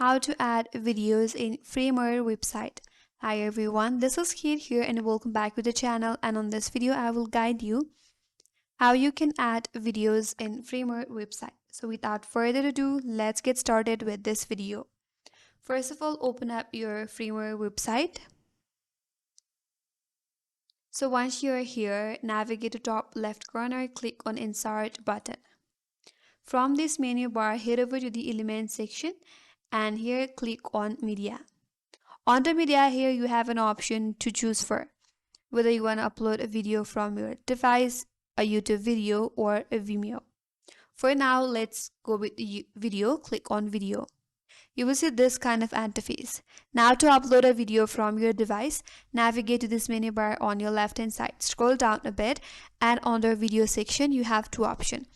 how to add videos in Framer website. Hi everyone, this is Kate here and welcome back to the channel, and on this video I will guide you how you can add videos in Framer website. So without further ado, let's get started with this video. First of all, open up your Framer website. So once you're here, navigate to top left corner, click on Insert button. From this menu bar, head over to the Elements section and here click on Media. On the media, here you have an option to choose for whether you want to upload a video from your device, a YouTube video, or a Vimeo. For now, let's go with the video. Click on Video. You will see this kind of interface. Now to upload a video from your device, navigate to this menu bar on your left hand side. Scroll down a bit and on the video section you have two options.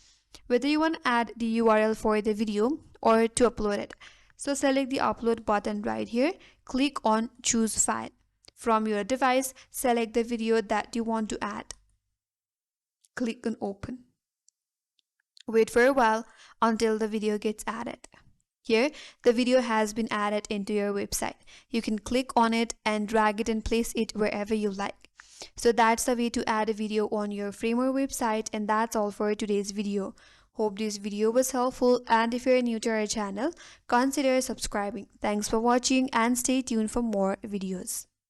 Whether you want to add the URL for the video or to upload it. So select the upload button right here. Click on choose file. From your device, select the video that you want to add. Click on open. Wait for a while until the video gets added. Here, the video has been added into your website. You can click on it and drag it and place it wherever you like. So that's the way to add a video on your Framer website, and that's all for today's video. Hope this video was helpful, and if you're new to our channel, consider subscribing. Thanks for watching and stay tuned for more videos.